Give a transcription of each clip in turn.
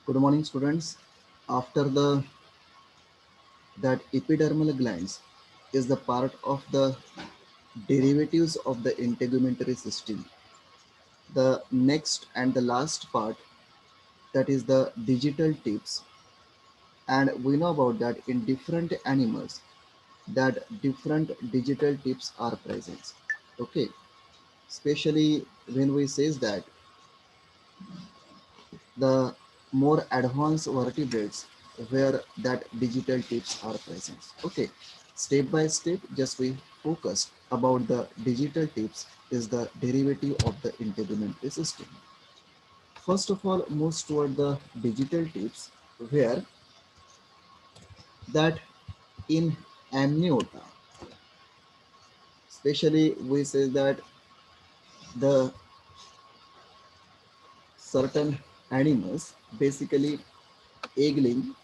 Good morning, students. After the that epidermal glands is the part of the derivatives of the integumentary system. The next and the last part, that is the digital tips, and we know about that in different animals that different digital tips are present. Okay, especially when we says that the more advanced vertebrates where that digital tips are present. Okay, step by step, just we focused about the digital tips is the derivative of the integumentary system. First of all, moves toward the digital tips where that in amniota, especially we say that the certain animals basically egg-laying.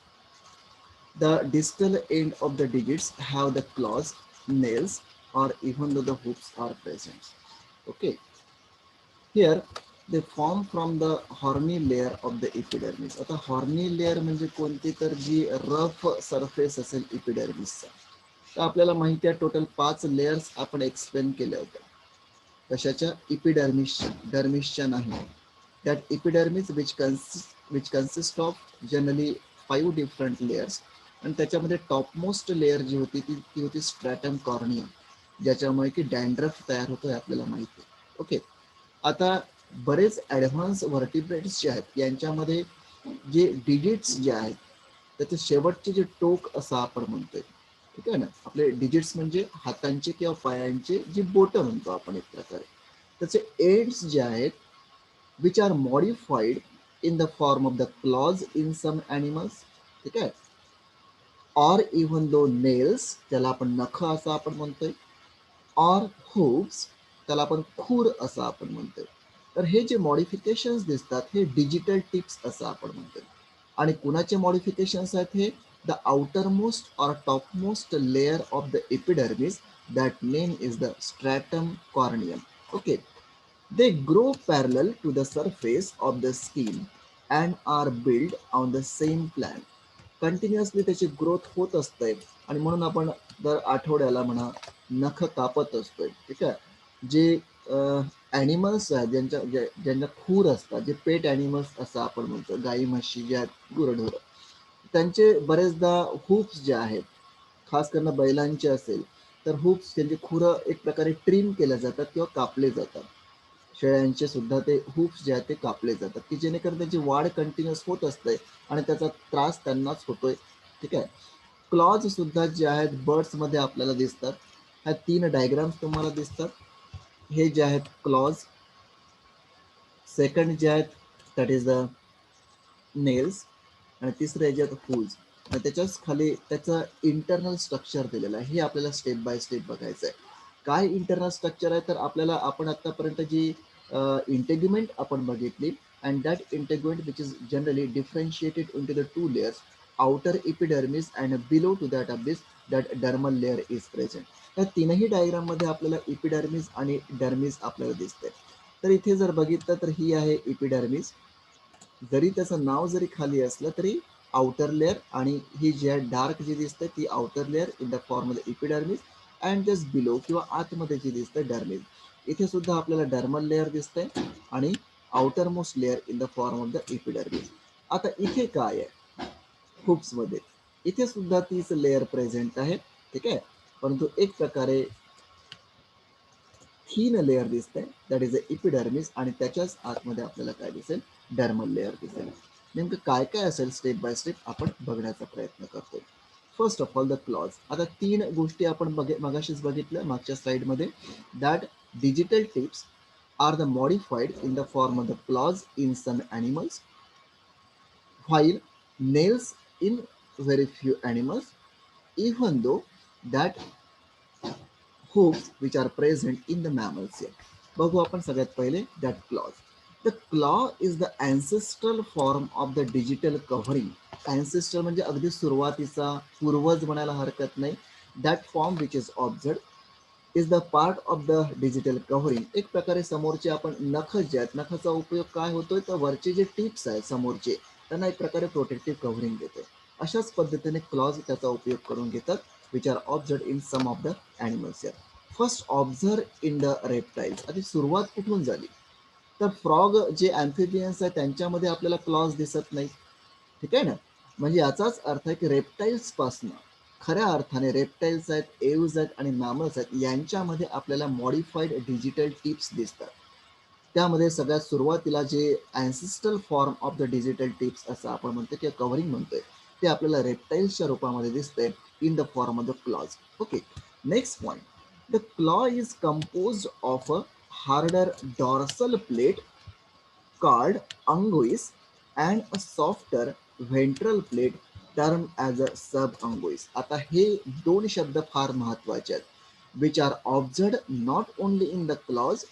The distal end of the digits have the claws, nails, or even though the hoops are present. Okay, here they form from the horny layer of the epidermis. आता horny layer म्हणजे कोणती तर जी rough surface असेल epidermisचा. तर आपल्याला माहिती आहे total 5 layers आपण एक्सप्लेन केल्या होत्या. कशाच्या epidermisच्या, डर्मिसच्या नाही. That epidermis which consists of generally 5 different layers आणि त्याच्यामध्ये टॉपमोस्ट लेअर जी होती ती होती स्ट्रॅटम कॉर्नियम ज्याच्यामुळे की डॅन्ड्रफ तयार होतो हे आपल्याला माहिती आहे. ओके, आता बरेच ॲडव्हान्स व्हर्टिब्रेट्स जे आहेत यांच्यामध्ये जे डिजिट्स जे आहेत त्याचे शेवटचे जे टोक असं आपण म्हणतोय. ठीक आहे ना, आपले डिजिट्स म्हणजे हातांचे किंवा पायांचे जी बोटं म्हणतो आपण एक प्रकारे, त्याचे एंड्स जे आहेत which are modified in the form of the claws in some animals. ठीक आहे, ऑर इव्हन दो नेल्स त्याला आपण नख असं आपण म्हणतोय, ऑर हुप्स त्याला आपण खूर असं आपण म्हणतोय. तर हे जे मॉडिफिकेशन्स दिसतात हे डिजिटल टिप्स असं आपण म्हणतोय. आणि कुणाचे मॉडिफिकेशन्स आहेत हे? The outer most or top most layer of the epidermis that name is the stratum corneum. Okay, they grow parallel to the surface of the skin and are built on the same plan. Continuously त्याची growth होत असते आणि म्हणून आपण दर आठवड्याला म्हणा नख कापत असतोय. ठीक आहे, जे ॲनिमल्स आहेत ज्यांच्या खूर असतात, जे पेट ॲनिमल्स असं आपण म्हणतो, गाई म्हशी ज्या आहेत गुरढोरं, त्यांचे बरेचदा हुप्स जे आहेत खास करून बैलांचे असेल तर हुप्स त्यांची खुरं एक प्रकारे ट्रिम केल्या जातात किंवा कापले जातात. शेळ्यांचे सुद्धा ते हुप्स जे आहेत ते कापले जातात की जेणेकरून त्यांची वाढ कंटिन्युअस होत असते आणि त्याचा त्रास त्यांनाच होतोय. ठीक आहे, क्लॉज सुद्धा जे आहेत बर्ड्समध्ये आपल्याला दिसतात. ह्या 3 डायग्राम्स तुम्हाला दिसतात. हे जे आहेत क्लॉज, सेकंड जे आहेत दॅट इज द नेल्स आणि तिसरे जे आहेत हूज आणि त्याच्याच खाली त्याचं इंटरनल स्ट्रक्चर दिलेलं आहे. हे आपल्याला स्टेप बाय स्टेप बघायचं आहे. काय इंटरनल स्ट्रक्चर आहे तर आपल्याला आपण आतापर्यंत जी इंटेग्युमेंट आपण बघितली and that integument which is generally differentiated into the 2 layers, outer epidermis and below to that अबिस that dermal layer is present. या तीनही डायग्राममध्ये आपल्याला इपिडर्मिस आणि डर्मिस आपल्याला दिसते. तर इथे जर बघितलं तर ही आहे इपिडर्मिस. जरी त्याचं नाव जरी खाली असलं तरी आउटर लेअर आणि ही जी आहे डार्क जी दिसते ती outer layer in the form of the epidermis and just below किंवा आतमध्ये जी दिसते डर्मिस. इथे सुद्धा आपल्याला डर्मल लेअर दिसते आणि outer most layer in the form of the epidermis. आता इथे काय आहे हुप्समध्ये, इथे सुद्धा तीच लेअर प्रेझेंट आहे. ठीक आहे, परंतु एक प्रकारे थीन लेअर दिसते दॅट इज अ इपिडर्मिस आणि त्याच्याच आतमध्ये आपल्याला काय दिसेल, डर्मल लेअर दिसेल. नेमकं काय काय असेल स्टेप बाय स्टेप आपण बघण्याचा प्रयत्न करतोय. First of all the claws. आता 3 गोष्टी आपण मगाशीच बघितल्या मागच्या स्लाइडमध्ये, that digital tips are the modified in the form of the claws in some animals while nails in very few animals, even though that hooves which are present in the mammals here. बघू आपण सगळ्यात पहिले that claws. The claw is the ancestral form of the digital covering. Ancestral म्हणजे अगदी सुरुवातीचा, पूर्वज म्हणायला हरकत नाही. That form which is observe is the part of the digital covering. एक प्रकारे समोरचे आपण नख जे आहेत, नखाचा उपयोग काय होतोय तर वरचे जे टिप्स आहेत समोरचे त्यांना एक प्रकारे प्रोटेक्टिव्ह कव्हरिंग देते. अशाच पद्धतीने क्लॉज त्याचा उपयोग करून घेतात, which are observe in some of the animals. यार first observe in the reptiles. आधी सुरुवात कुठून झाली, तर फ्रॉग जे ॲम्फिबियन्स आहेत त्यांच्यामध्ये आपल्याला क्लॉज दिसत नाही. ठीक आहे ना. म्हणजे याचाच अर्थ आहे की रेप्टाईल्स पासून खऱ्या अर्थाने रेप्टाईल्स आहेत, एव्ज आहेत आणि मॅमल्स आहेत यांच्यामध्ये आपल्याला मॉडिफाईड डिजिटल टिप्स दिसतात. त्यामध्ये सगळ्यात सुरुवातीला जे ancestral form of the digital tips असं आपण म्हणतो किंवा कव्हरिंग म्हणतोय, ते आपल्याला रेप्टाईल्सच्या रूपामध्ये दिसते in the form of the claws. Okay. Next point. The claw is composed of a harder dorsal plate called anguis and a softer ventral plate termed as a subanguis. आता हे दोन शब्द फार महत्वाचे आहेत, which are observed not only in the claws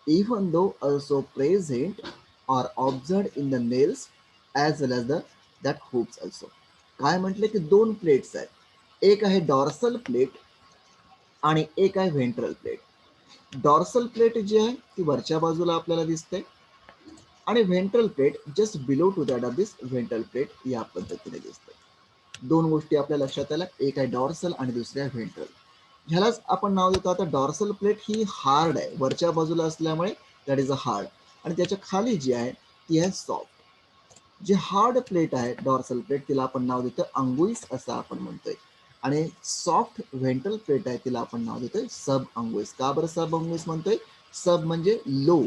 even though also present or observed in the nails as well as the that hoops also. काय म्हटले की दोन प्लेट्स आहेत, एक आहे डॉर्सल प्लेट आणि एक आहे व्हेंट्रल प्लेट. डॉर्सल प्लेट जी आहे ती वरच्या बाजूला आपल्याला दिसते आणि ventral plate just below to that of this ventral plate या पद्धतीने दिसते. दोन गोष्टी आपल्या लक्षात आल्या, एक आहे डॉर्सल आणि दुसरी आहे व्हेंट्रल. ह्यालाच आपण नाव देतो आता डॉर्सल प्लेट ही हार्ड आहे, वरच्या बाजूला असल्यामुळे दॅट इज अ हार्ड, आणि त्याच्या खाली जी आहे ती आहे सॉफ्ट. जी हार्ड प्लेट आहे डॉर्सल प्लेट तिला आपण नाव देतो अंगुईस असं आपण म्हणतोय, आणि सॉफ्ट व्हेंट्रल प्लेट आहे तिला आपण नाव देतोय सब अंगुईस. का बरं सब अंगुईस म्हणतोय? सब म्हणजे लो,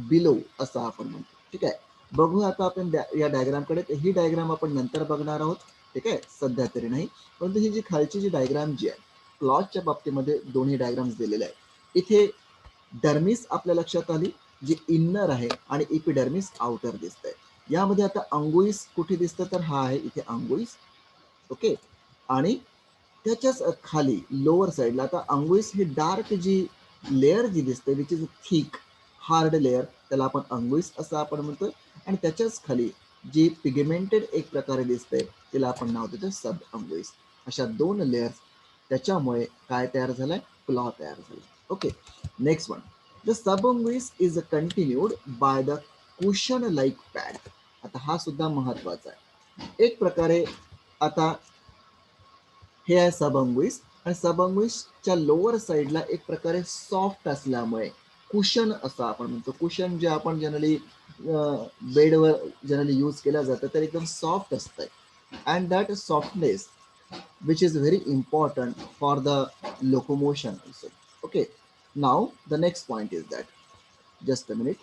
बिलो असं आपण म्हणतो. ठीक आहे. बघूया आता आपण या डायग्रामकडे. ही डायग्राम आपण नंतर बघणार आहोत, ठीक आहे, सध्या तरी नाही. परंतु ही जी खालची जी डायग्राम जी आहे क्लॉजच्या बाबतीमध्ये दोन्ही डायग्राम्स दिलेले आहेत. इथे डर्मिस आपल्या लक्षात आली जी इन्नर आहे आणि इपिडर्मिस आउटर दिसतंय. यामध्ये आता अंगुईस कुठे दिसतं, तर हा आहे इथे अंगुईस. ओके. आणि त्याच्याच खाली लोअर साईडला आता अंगुईस ही डार्क जी लेअर जी दिसते which is thick hard layer, त्याला आपण अंगुईस असं आपण म्हणतो. आणि त्याच्याच खाली जी पिगमेंटेड एक प्रकारे दिसते तिला आपण नाव देतो सब अंगुईस. अशा दोन लेअर्स त्याच्यामुळे काय तयार झालंय, क्लॉ तयार झालाय. Okay. Next one. The sub अंगुईस is continued by the cushion like pad. आता हा सुद्धा महत्वाचा आहे. एक प्रकारे आता हे आहे सब अंगुईस, आणि सब अंगुईसच्या लोअर साईडला एक प्रकारे सॉफ्ट असल्यामुळे कुशन असं आपण म्हणतो. कुशन जे आपण जनरली बेडवर जनरली यूज केलं जातं तर एकदम सॉफ्ट असतं, and that softness which is very important for the locomotion also. Okay. Now the next point is that, just a minute.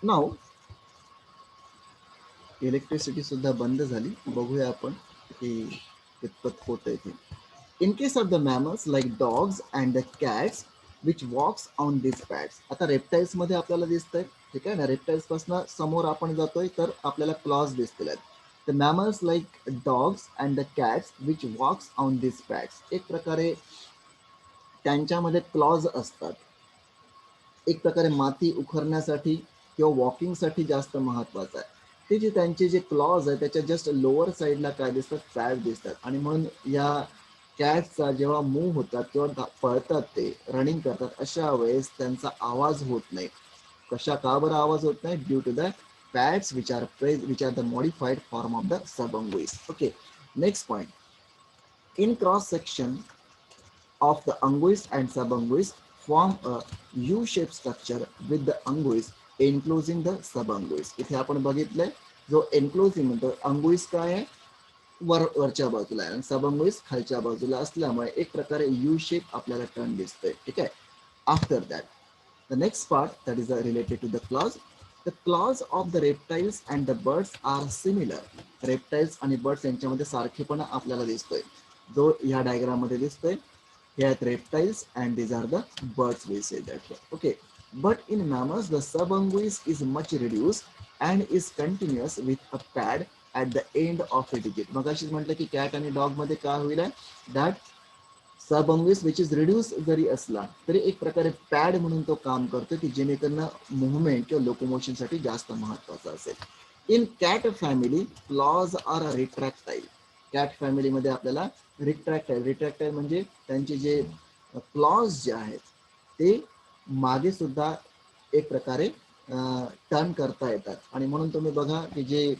Now electricity सुद्धा बंद झाली, बघूया आपण की कितपत होतंय ते. In case of the mammals like dogs and the cats which walks on these pads. आता रेप्टाईल्स मध्ये आपल्याला दिसतंय, ठीक आहे ना. रेप्टाईल्स पासून समोर आपण जातोय तर आपल्याला क्लॉज दिसतील आहेत. The mammals like dogs and the cats which walks on these pads. एक प्रकारे त्यांच्यामध्ये क्लॉज असतात, एक प्रकारे माती उखरण्यासाठी किंवा वॉकिंगसाठी जास्त महत्वाचं आहे. ते जे त्यांचे जे क्लॉज आहे त्याच्या जस्ट लोअर साईडला काय दिसतात, पॅड दिसतात. आणि म्हणून या कॅटचा जेव्हा मूव्ह होतात किंवा पळतात ते रनिंग करतात अशा वेळेस त्यांचा आवाज होत नाही. कशा का बरं आवाज होत नाही? Due to the pads which are the modified form of the subunguis. Okay. Next point. In cross section of the unguis and subunguis form a U-shaped structure with the unguis enclosing the subunguis. इथे आपण बघितलंय जो एन्क्लोजिंग म्हणतो अंगुईस काय आहे, वरच्या बाजूला आहे आणि सबंगुईस खालच्या बाजूला असल्यामुळे एक प्रकारे यू शेप आपल्याला टर्न दिसतोय. ठीक आहे. After that the next part that is related to the claws. The claws of the reptiles and the birds are similar. Reptiles आणि बर्ड्स यांच्यामध्ये सारखेपणा आपल्याला दिसतोय, जो ह्या डायग्राम मध्ये दिसतोय. हे आहेत reptiles and these are the birds, we say that. Okay. But in mammals the subunguis is much reduced and is continuous with a pad at the end of a digit. मगाशीच म्हटलं की cat आणि dog मध्ये काय होईल, that सबंगुइस which is reduce जरी असला तरी एक प्रकारे पॅड म्हणून तो काम करतो की जेणेकरून मुवमेंट किंवा लोकोमोशन साठी जास्त महत्वाचं असेल. In cat family claws are retractile. Cat फॅमिलीमध्ये आपल्याला रिट्रॅक्टाईल म्हणजे त्यांचे जे क्लॉज जे आहेत ते मागे सुद्धा एक प्रकारे टर्न करता येतात. आणि म्हणून तुम्ही बघा की जे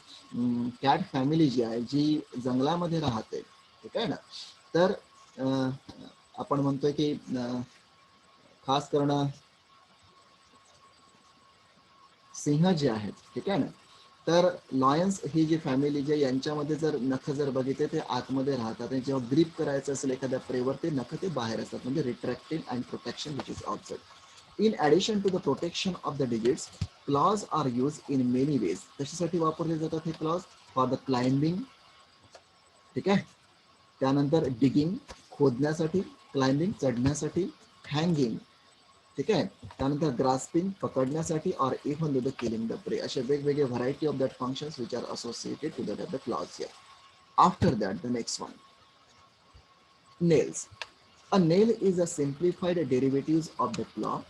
कॅट फॅमिली जी आहे जी जंगलामध्ये राहते, ठीक आहे ना, तर आपण म्हणतोय की खास करून सिंह जे आहेत, ठीक आहे ना, तर लॉयन्स ही जी फॅमिली जी यांच्यामध्ये जर नख जर बघितले ते आतमध्ये राहतात आणि जेव्हा ग्रीप करायचं असेल एखाद्या प्रेवर ते नख ते बाहेर असतात, म्हणजे retracting and protection which is observe. In addition to the protection of the digits, claws are use in many ways. कशासाठी वापरले जातात हे क्लॉज? फॉर द क्लाइंबिंग, ठीक आहे, त्यानंतर डिगिंग खोदण्यासाठी, क्लाइंबिंग चढण्यासाठी, हँगिंग, ठीक आहे, त्यानंतर ग्रास्पिंग पकडण्यासाठी, or even to the killing the prey. असे वेगवेगळे variety of that functions which are associated to the claws here. After that the next one, nails. A nail is a simplified derivatives of the claw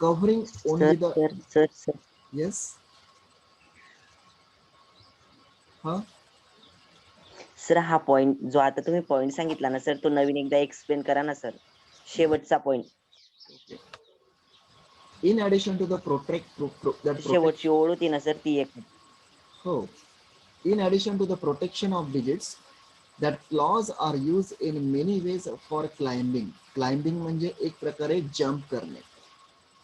covering sir only the, sir sir sir yes, huh, sir हा point जो आता तुम्ही point सांगितला ना sir, तो नवीन एकदा explain करा ना सर, शेवटचा point. okay. In addition to the that शेवटची protection, ओळ होती ना सर ती एक. oh, in addition to the protection of digits, that claws are used in many ways for climbing. Climbing म्हणजे एक प्रकारे जंप करणे,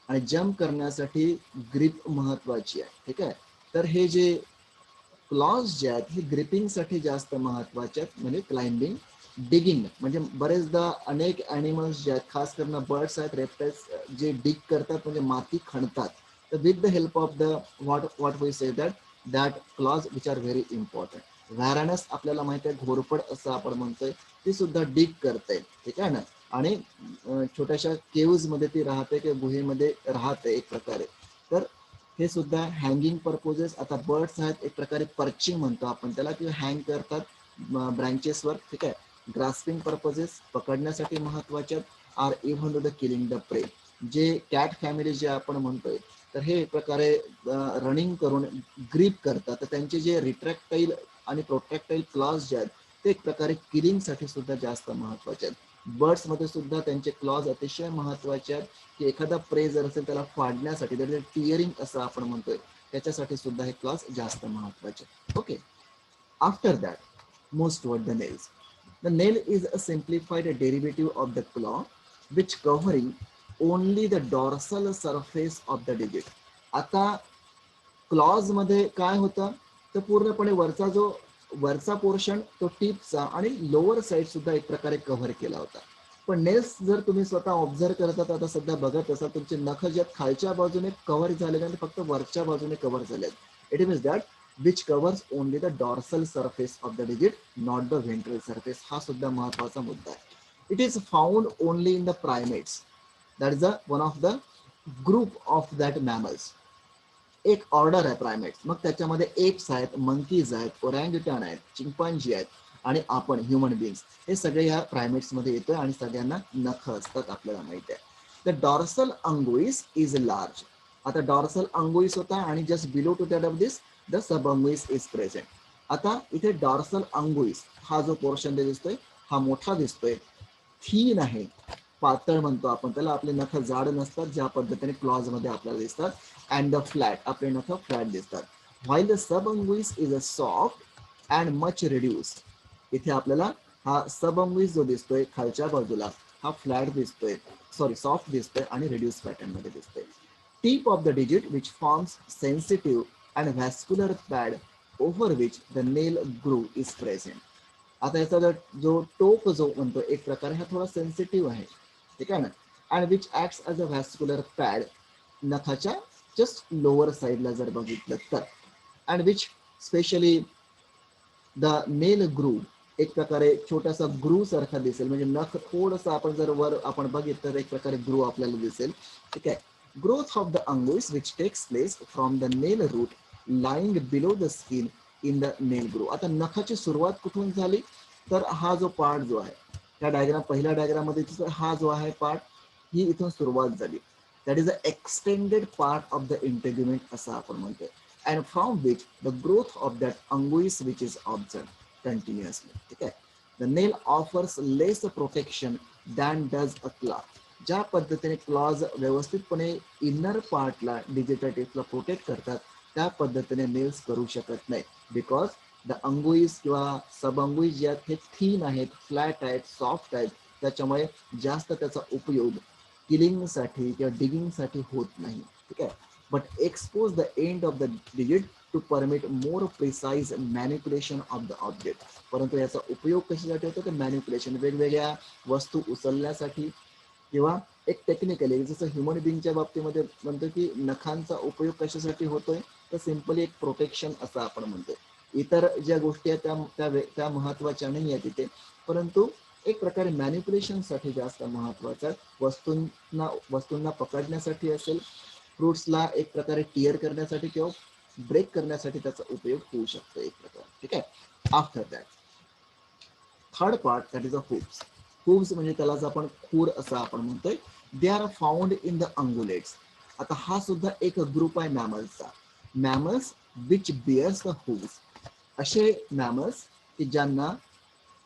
आणि जंप करण्यासाठी ग्रिप महत्वाची आहे, ठीक आहे. तर हे जे क्लॉज जे आहेत हे ग्रिपिंगसाठी जास्त महत्वाचे आहेत, म्हणजे क्लाइंबिंग, डिगिंग म्हणजे बरेचदा अनेक ॲनिमल्स जे आहेत, खास करून बर्ड्स आहेत, रेप्टाइल्स, जे डिग करतात म्हणजे माती खणतात, तर with the help of the what we say that claws which are very important. Varanus आपल्याला माहिती आहे, घोरपड असं आपण म्हणतोय, ती सुद्धा डिग करते, ठीक आहे ना, आणि छोट्याशा केव्ज मध्ये ती राहते किंवा गुहेमध्ये राहते एक प्रकारे. तर हे सुद्धा हँगिंग पर्पोजेस. आता बर्ड्स आहेत, एक प्रकारे पर्चिंग म्हणतो आपण त्याला, किंवा हँग करतात ब्रँचेसवर, ठीक आहे. ग्रास्पिंग पर्पोजेस पकडण्यासाठी महत्वाचे, or even to the killing the prey. जे कॅट फॅमिली जे आपण म्हणतोय, तर हे एक प्रकारे रनिंग करून ग्रीप करतात, तर त्यांचे जे रिट्रॅक्टाईल आणि प्रोट्रॅक्टाईल क्लॉज जे आहेत ते एक प्रकारे किलिंगसाठी सुद्धा जास्त महत्वाचे आहेत. बर्ड्समध्ये सुद्धा त्यांचे क्लॉज अतिशय महत्वाचे आहेत, की एखादा प्रे जर असेल त्याला फाडण्यासाठी, त्याला टिअरिंग असं आपण म्हणतोय, त्याच्यासाठी सुद्धा हे क्लॉज जास्त महत्वाचे. Okay. After that most word the nails. The nail is a simplified derivative of the claw which covering only the dorsal surface of the digit. आता क्लॉज मध्ये काय होतं, तर पूर्णपणे वरचा पोर्शन तो टिपचा आणि लोअर साईड सुद्धा एक प्रकारे कव्हर केला होता. पण नेल्स जर तुम्ही स्वतः ऑब्झर्व करतात, आता सध्या बघत असाल, तुमचे नख जे खालच्या बाजूने कव्हर झालेले आणि फक्त वरच्या बाजूने कव्हर झाले आहेत. It means that which covers only the dorsal surface of the digit, not the ventral surface. हा सुद्धा महत्वाचा मुद्दा आहे. It is found only in the primates. That is one of the group of that mammals. एक order आहे primates, मग त्याच्यामध्ये apps आहेत, मंकीज आहेत, ओरँगुटन आहेत, चिंपांजी आहेत, आणि आपण ह्युमन बिंग्स, हे सगळे या प्रायमेट्स मध्ये येतोय, आणि सगळ्यांना नख असतात आपल्याला माहिती आहे. The dorsal unguis is large. आता डॉर्सल अंगुईस होता, आणि just below to that of this the sub अंगुईस is present. आता इथे डॉर्सल अंगुईस हा जो पोर्शन दिसतोय हा मोठा दिसतोय, थीन आहे, पातळ म्हणतो आपण त्याला, आपले नख जाड नसतात ज्या पद्धतीने क्लॉज मध्ये आपल्याला दिसतात, अँड द फ्लॅट, आपले नख फ्लॅट दिसतात. While the sub अंगुईस is a soft and much reduce. इथे आपल्याला हा सब अंगुईस जो दिसतोय खालच्या बाजूला हा फ्लॅट दिसतोय, सॉरी सॉफ्ट दिसतोय, आणि रिड्यूस पॅटर्न मध्ये दिसतोय. Tip of the digit which forms sensitive and vascular pad over which the nail groove is present. आता याचा जो टोक जो म्हणतो एक प्रकारे हा थोडा सेन्सिटिव्ह आहे, ठीक आहे ना, and which acts as a vascular pad, नखाच्या जस्ट लोअर साईडला जर बघितलं तर, and which specially the nail groove, एक प्रकारे छोटासा ग्रू सारखा दिसेल, म्हणजे नख थोडंसं आपण जर वर आपण बघितलं तर एक प्रकारे ग्रू आपल्याला दिसेल, ठीक आहे. Growth of the unguis which takes place from the nail root lying below the skin in the nail groove. आता नखाची सुरुवात कुठून झाली, तर हा जो पार्ट जो आहे त्या डायग्राम, पहिल्या डायग्राम मध्ये हा जो आहे पार्ट, ही इथून सुरुवात झाली. That is a extended part of the integument असं आपण म्हणतोय, and from which the growth of that anguis which is observed continuously. ठीक आहे. The nail offers less protection than does a claw. ज्या पद्धतीने क्लॉज व्यवस्थितपणे इनर पार्टला digital टिप्सला प्रोटेक्ट करतात त्या पद्धतीने नेल्स करू शकत नाही. बिकॉज द अंगुईज किंवा सब अंगुईज जे आहेत हे थीन आहेत, फ्लॅट आहेत, सॉफ्ट आहेत, त्याच्यामुळे जास्त त्याचा उपयोग किलिंगसाठी किंवा डिगिंगसाठी होत नाही. ठीक आहे. But expose the end of the digit to permit more precise manipulation of the object. परंतु याचा उपयोग कशासाठी होतो तर मॅनिप्युलेशन, वेगवेगळ्या वस्तू उचलण्यासाठी किंवा एक टेक्निकली जसं ह्युमन बिंगच्या बाबतीमध्ये म्हणतो की नखांचा उपयोग कशासाठी होतोय तर सिम्पली एक प्रोटेक्शन असं आपण म्हणतो. इतर ज्या गोष्टी आहेत त्या महत्वाच्या नाही आहेत तिथे, परंतु एक प्रकारे मॅनिप्युलेशनसाठी जास्त महत्वाचं वस्तूंना पकडण्यासाठी असेल, फ्रुट्सला एक प्रकारे टिअर करण्यासाठी किंवा ब्रेक करण्यासाठी त्याचा उपयोग होऊ शकतो एक प्रकारे. ठीक आहे. After that third part that is a hoofs. Hoofs म्हणजे त्यालाच आपण खूर असं आपण म्हणतोय. They are found in the ungulates. आता हा सुद्धा एक ग्रुप आहे मॅमल्सचा. Mammals which bears the hoofs. असे मॅमल्स की ज्यांना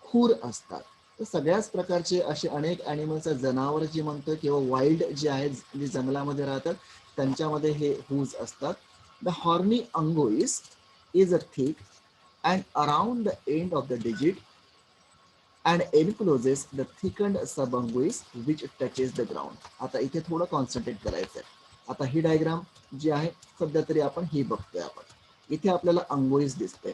खूर असतात. तर सगळ्याच प्रकारचे असे अनेक ॲनिमल्स, जनावर जे म्हणतो किंवा वाईल्ड जे आहेत जे जंगलामध्ये राहतात त्यांच्यामध्ये हे हुज असतात. The horny unguis is a thick and around the end of the digit and encloses the thickened subunguis which touches the ground. आता इथे थोडं कॉन्सन्ट्रेट करायचं आहे. आता ही डायग्राम जी आहे सध्या तरी आपण ही बघतोय. आपण इथे आपल्याला अंगोइस दिसते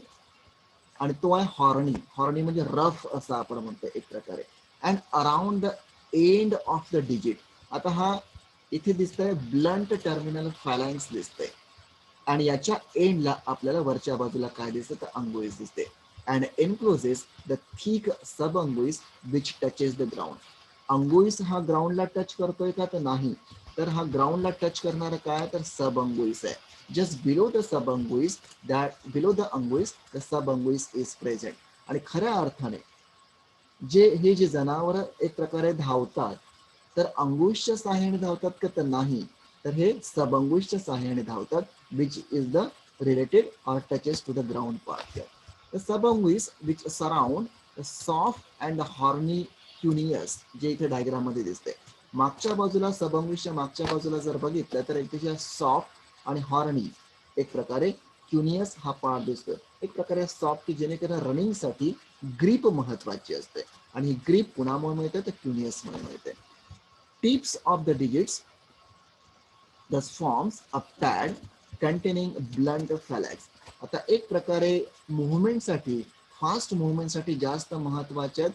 आणि तो आहे हॉर्नी. हॉर्नी म्हणजे रफ असं आपण म्हणतो एक प्रकारे. And around the end of the digit. आता हा इथे दिसतंय ब्लंट टर्मिनल फॅलॅन्स दिसतंय आणि याच्या एंडला आपल्याला वरच्या बाजूला काय दिसतं तर अंगुइस दिसते. And encloses the thick sub unguis which touches the ground. Unguis हा ग्राउंडला टच करतोय का तर नाही, तर हा ग्राउंडला टच करणारा काय तर सब अंगुइस आहे. Just below the sub unguis, that below the unguis the sub unguis is present. आणि खऱ्या अर्थाने हे जे जनावर एक प्रकारे धावतात तर अंगुशच्या सहाय्याने धावतात का तर नाही, तर हे सबअंगुशच्या सहाय्याने धावतात, which is the related or touches to the ground part here. The subunguis which surround the soft and horny cuneus जे इथे डायग्राम मध्ये दिसते. मागच्या बाजूला सबअंगुशच्या मागच्या बाजूला जर बघितलं तर एक सॉफ्ट आणि हॉर्नी एक प्रकारे क्युनियस हा पार्ट दिसतोय. एक प्रकारे सॉफ्ट की जेणेकरून रनिंगसाठी ग्रीप महत्वाची असते आणि ही ग्रीप कुणामुळे मिळते तर क्युनियस मुळे मिळते. Tips of the digits thus forms a pad containing blunt phalanx. आता एक प्रकारे मुवमेंटसाठी, फास्ट मुवमेंटसाठी जास्त महत्वाचे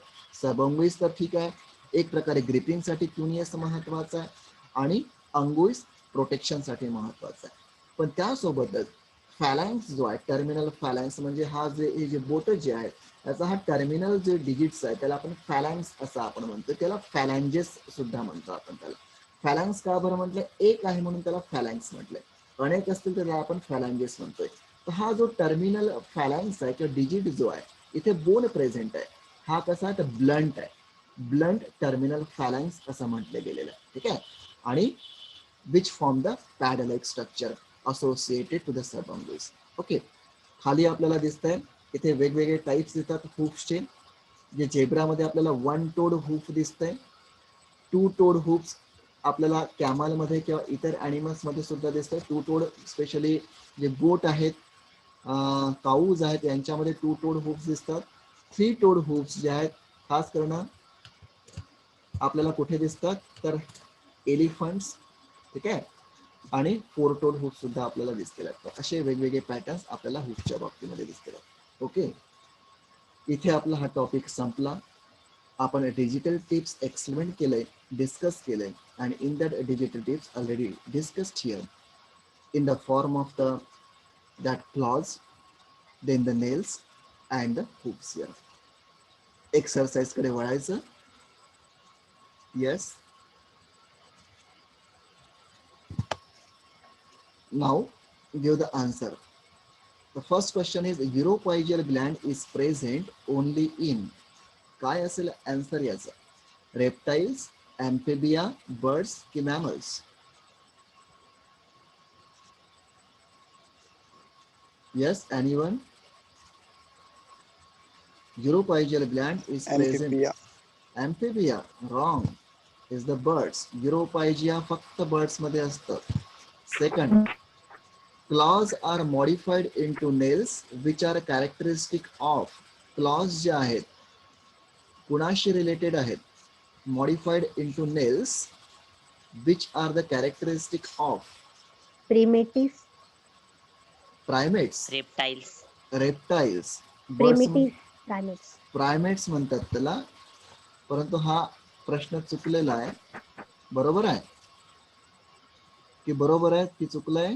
सबअंगुइस तर ठीक आहे, एक प्रकारे ग्रिपिंगसाठी क्युनियस महत्वाचा आहे आणि अंगुइस प्रोटेक्शनसाठी महत्वाचा आहे. पण त्यासोबतच फॅलॅन्स जो आहे, टर्मिनल फॅलॅन्स म्हणजे हे जे बोट जे आहे त्याचा हा टर्मिनल जे डिजिट्स आहे त्याला आपण फॅलॅन्स असं आपण म्हणतो. त्याला फॅलॅन्जेस सुद्धा म्हणतो आपण त्याला. फॅलॅन्स का बरं म्हटलं, एक आहे म्हणून त्याला फॅलॅन्स म्हटलंय, अनेक असतील तर त्याला आपण फॅलॅन्जेस म्हणतोय. तर हा जो टर्मिनल फॅलॅन्स आहे किंवा डिजिट जो आहे इथे बोन प्रेझेंट आहे, हा कसा आहे तर ब्लंट आहे. ब्लंट टर्मिनल फॅलॅन्स असं म्हटलं गेलेलं आहे. ठीक आहे. आणि which form the pad like structure associated to the subunguis. Okay. खाली आपल्याला दिसतंय इथे वेगवेगळे टाईप्स येतात हुप्सचे. जे झेब्रामध्ये आपल्याला वन टोड हुप दिसतंय, टू टोड हुप्स आपल्याला कॅमलमध्ये किंवा इतर ॲनिमल्समध्ये सुद्धा दिसतं. टू टोड स्पेशली जे गोट आहेत, काऊज आहेत यांच्यामध्ये टू टोड हुप्स दिसतात. थ्री टोड हुप्स जे आहेत खास करून आपल्याला कुठे दिसतात तर एलिफंट्स. ठीक आहे. आणि फोर टोड हुप सुद्धा आपल्याला दिसतील. असे वेगवेगळे पॅटर्न्स आपल्याला हुपच्या बाबतीमध्ये दिसतील. ओके. इथे आपला हा टॉपिक संपला. आपण डिजिटल टिप्स एक्सप्लेन केलंय, डिस्कस केलंय आणि in that digital tips already discussed here in the form of the that claws, then the nails and the hooks here. Exercise कडे वळायचं. Yes. Now give the answer. The first question is uropygeal gland is present only in. काय असेल answer याचा? Reptiles, Amphibia, birds की mammals? Yes, anyone? Uropygeal gland is present. Amphibia. Amphibia, wrong, is the birds. Europygia फक्त birds मध्ये असतं. Second, claws are modified into nails which are characteristic of. Claws जे आहेत कुणाशी रिलेटेड आहेत? Modified into nails which are the characteristic of Primitives. primates, reptiles. reptiles, birds. Primitive primates. प्रायमेट्स म्हणतात त्याला, परंतु हा प्रश्न चुकलेला आहे. बरोबर आहे की बरोबर आहे की चुकलंय?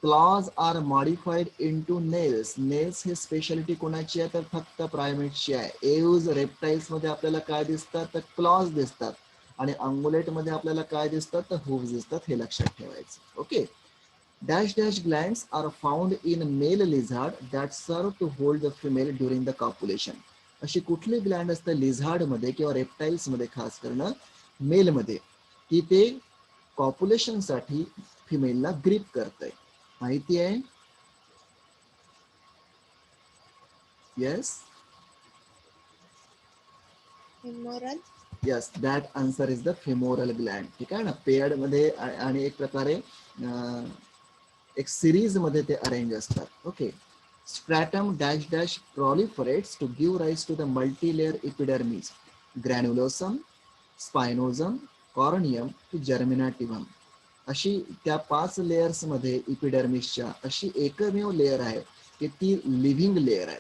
Claws are modified into nails. Nails ही स्पेशालिटी कोणाची आहे? तर फक्त प्रायमेट्सची आहे. एव्ज रेप्टाइल्स मध्ये आपल्याला काय दिसतात? तर क्लॉज दिसतात आणि अंगुलेट मध्ये आपल्याला काय दिसतात? तर हूव्स दिसतात. हे लक्षात ठेवायचं. Okay. Dash dash glands are found in male lizard that serve to hold the female during the copulation. अशी कुठली ग्लँड असते लिझार्ड मध्ये किंवा रेप्टाइल्स मध्ये, खास करून मेल मध्ये, की ते कॉप्युलेशन साठी फिमेलला ग्रीप करते? माहिती आहे? Yes, Femoral. Yes, that answer is the femoral Gland. ठीक आहे ना. पेअर्ड मध्ये आणि एक प्रकारे एक सिरीज मध्ये ते अरेंज असतात. Okay. Stratum dash dash proliferates to give rise to the multi-layer epidermis, granulosum, spinosum, corneum to germinativum. अशी त्या 5 लेयर्स मध्ये इपिडर्मिसच्या अशी एकमेव लेयर आहे की ती लिव्हिंग लेयर आहे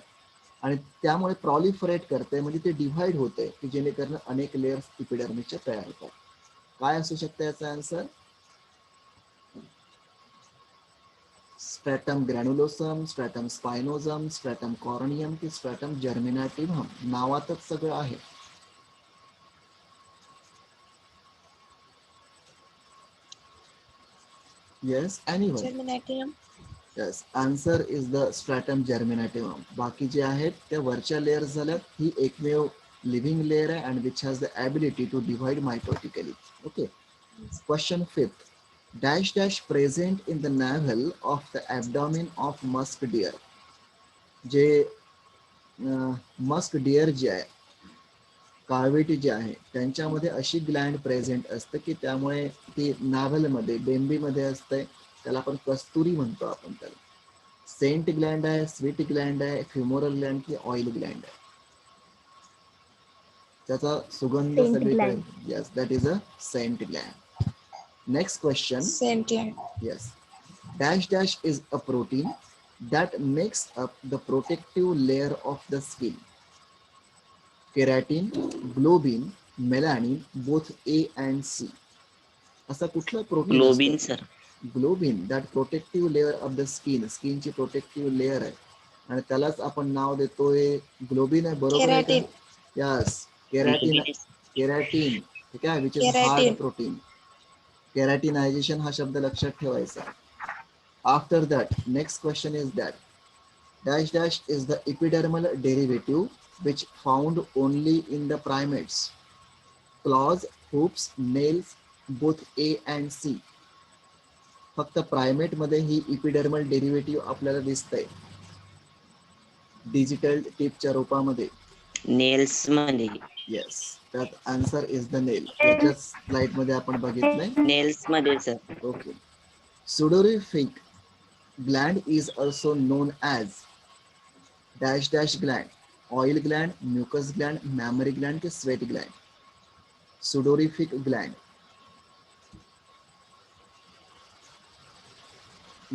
आणि त्यामुळे प्रॉलिफरेट करते, म्हणजे ते डिव्हाइड होते की जेणेकरून अनेक लेयर्स इपिडर्मिसच्या तयार होतात. काय असू शकतं याचा answer? Stratum granulosum, stratum spinosum, stratum corneum की स्ट्रॅटम जर्मिनाटिव्हम. नावातच सगळं आहे. Yes, anyone? Germinativum. Yes, answer is the stratum germinativum. बाकी जे आहेत त्या वरच्या लेयर्स झाल्यात. ही एकमेव लिव्हिंग लेयर आहे and which has the ability to divide mitotically. Okay. Question fifth. Dash dash present in the navel of the abdomen of musk deer. जे मस्क डिअर जे आहे, काळवेटी जे आहे, त्यांच्यामध्ये अशी ग्लँड प्रेझेंट असते की त्यामुळे ती नाव्हलमध्ये, बेंबीमध्ये असते. त्याला आपण कस्तुरी म्हणतो आपण त्याला. सेंट ग्लँड आहे, स्वीट ग्लँड आहे, फ्युमोरल ग्लँड की ऑइल ग्लँड आहे? त्याचा सुगंध Scent सगळीकडे. gland. Yes, that is a scent gland. Next question. Scent gland. Yes. Dash dash is a protein that makes up the protective layer of the skin. Keratin, globin, melanin, both A and C. असा कुठला protein globin असतो? Sir. Globin, that protective layer of the skin. स्किनची protective layer आहे आणि त्यालाच आपण नाव देतोय globin आहे. बरोबर आहे का? Keratin. यस, केरॅटिन. केरॅटिन, ठीक आहे, which is hard Keratin. Protein. Keratinization हा शब्द लक्षात ठेवायचा. After that, next question is that dash dash is the epidermal derivative which found only in the primates. Claws, hoops, nails, both A and C. फक्त primate मध्ये ही epidermal derivative आपल्याला दिसतंय digital टिपच्या रूपामध्ये. Nails मध्ये. येस, त्यात answer is the nail. याच्याच slide मध्ये आपण बघितलंय. नेल्स मध्ये sir. Okay. Sudorific gland is also known as dash dash gland, oil gland, mucus gland, mammary gland ki sweat gland. Sudorific gland.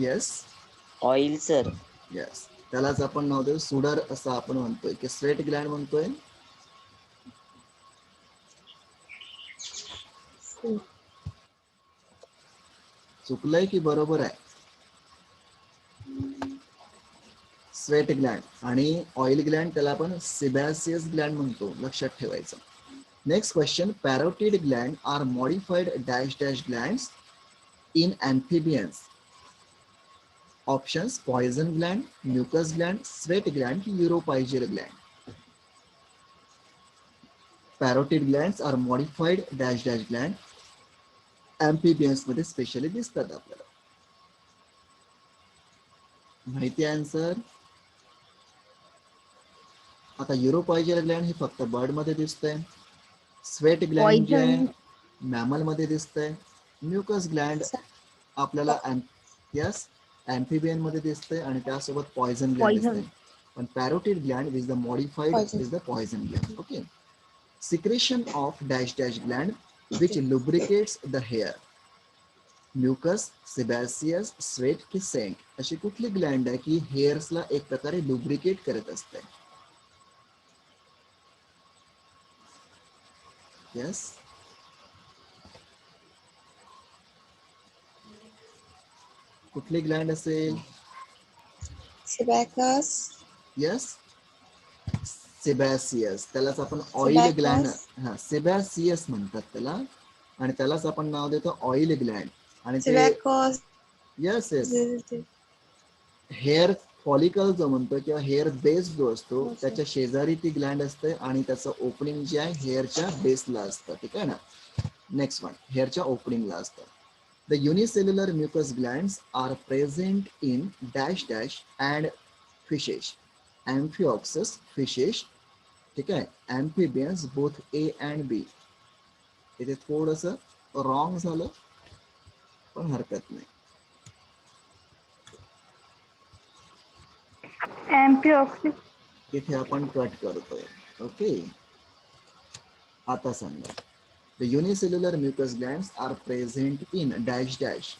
Yes, oil sir. yes, त्यालाच आपण नाव देऊ सुडर असं आपण म्हणतोय की स्वेट ग्लँड म्हणतोय. C. चुकलंय की बरोबर आहे? स्वेट ग्लँड आणि ऑइल ग्लँड त्याला आपण सिबॅसियस ग्लँड म्हणतो, लक्षात ठेवायचं. Next question. Parotid gland are modified dash dash glands in amphibians. Options: poison gland, mucus gland, sweat gland, uropygeal gland. Parotid glands are modified dash dash gland. Amphibians मध्ये specially दिसतात आपल्याला. माहिती आहे answer? आता युरोपायजियल Gland हे फक्त bird मध्ये दिसतंय. स्वेट ग्लँड जे आहे Poison. मॅमल मध्ये दिसतंय. म्युकस ग्लँड आपल्याला यस अँफिबियन मध्ये दिसतंय आणि त्यासोबत पॉयझन ग्लँड दिसतंय. Poison. पण parotid gland is the modified is the poison gland. Okay. Secretion of dash dash gland which lubricates the hair. Mucus, sebaceous, sweat की सेंट अशी कुठली ग्लँड आहे की हेअर्सला एक प्रकारे लुब्रिकेट करत असते. यस कुठली ग्लँड असेल? Sebaceous. यस सिबॅसियस. त्यालाच आपण ऑइल ग्लँड सिबॅसियस म्हणतात त्याला आणि त्यालाच आपण नाव देतो ऑइल ग्लँड. आणि ते Sebaceous. यस हेअर फॉलिकल जो म्हणतो किंवा हेअर बेस जो असतो त्याच्या शेजारी ती ग्लँड असते आणि त्याचं ओपनिंग जे आहे हेअरच्या बेसला असतं. ठीक आहे ना. नेक्स्ट वन हेअरच्या ओपनिंगला असतं. The unicellular mucus glands are present in dash dash and fishes. Amphioxus fishes. ठीक आहे. Amphibians both A and B. इथे थोडंसं रॉंग झालं पण हरकत नाही. Amphioxus. इथे आपण कट करतोय. ओके. आता सांगा. The unicellular mucus glands are present in dash dash.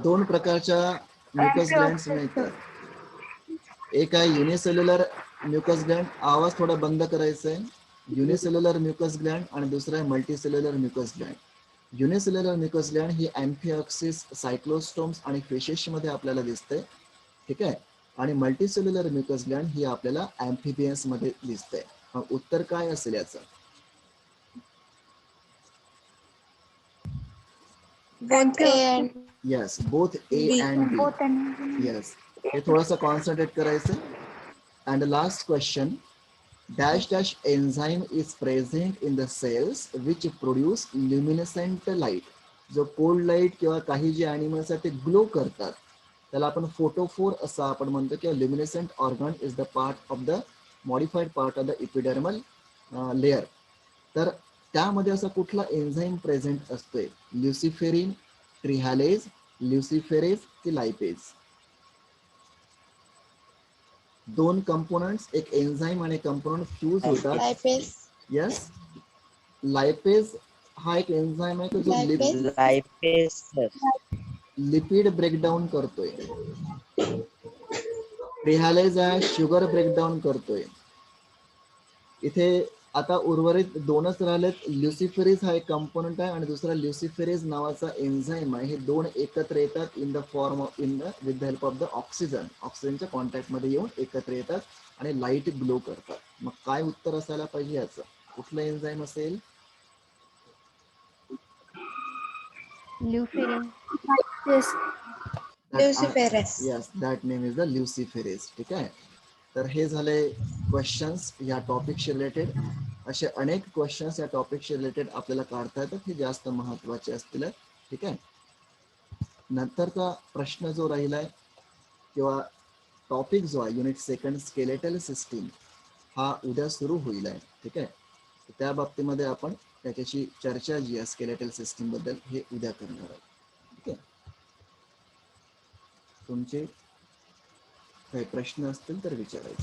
दोन प्रकारच्या म्युकस ग्लँड्स मिळतात. एक आहे युनिसेल्युलर म्युकस ग्लँड. आवाज थोडा बंद करायचा आहे. युनिसेल्युलर म्युकस ग्लँड आणि दुसरा आहे multicellular mucus gland. Unicellular mucus gland ही अँफिऑक्सिस, सायक्लोस्टोम्स आणि फिशेस मध्ये आपल्याला दिसते. ठीक आहे. आणि मल्टीसेल्युलर म्युकस ग्लँड ही आपल्याला अँफिबियन्स मध्ये दिसते. मग उत्तर काय असेल याचं? Both A and yes both A B. And B. Yes हे थोडंसं कॉन्सन्ट्रेट करायचं. And last question. Dash dash enzyme is present in the cells which produce luminescent light. जो कोल्ड लाईट किंवा काही जे ॲनिमल्स आहेत ते ग्लो करतात त्याला आपण फोटोफोर असं आपण म्हणतो किंवा luminescent organ is the part of the modified part of the epidermal layer. तर त्यामध्ये असा कुठला एन्झाईम प्रेझेंट असतोय? ल्युसिफेरिन, ट्रिहॅलेज, ल्युसिफेरेज की लायपेज? दोन कंपोनंट्स एक एन्झाईम आणि कंपोनंट फ्यूज होतात. Lipase. यस लायपेज हा एक एन्झाईम आहे तो जो Lipase. लायपेस सर. लिपिड ब्रेकडाऊन करतोय. ट्रिहॅलेज आहे शुगर ब्रेकडाऊन करतोय. इथे आता उर्वरित दोनच राहिलेत. ल्युसिफेरेज हा एक कंपोनंट आहे आणि दुसरा ल्युसिफेरेज नावाचा एन्झाईम आहे. हे दोन एकत्र येतात in the form of with the help of the oxygen. ऑक्सिजनच्या कॉन्टॅक्टमध्ये येऊन एकत्र येतात आणि लाईट ग्लो करतात. मग काय उत्तर असायला पाहिजे याचं? कुठलं एन्झाईम असेल? Luciferin. Luciferase. Yes that name is the luciferase. ठीक आहे. तर हे झाले क्वेश्चन्स या टॉपिकशी रिलेटेड. असे अनेक क्वेश्चन्स या टॉपिकशी रिलेटेड आपल्याला काढता येतात. हे जास्त महत्वाचे असतील. ठीक आहे. नंतरचा प्रश्न जो राहिलाय किंवा टॉपिक जो आहे युनिट सेकंड स्केलेटल सिस्टीम हा उद्या सुरू होईल आहे. ठीक आहे. त्या बाबतीमध्ये आपण त्याच्याशी चर्चा जी आहे स्केलेटल सिस्टीम बद्दल हे उद्या करणार आहोत. ठीक आहे. तुमचे काही प्रश्न असतील तर विचारायचे.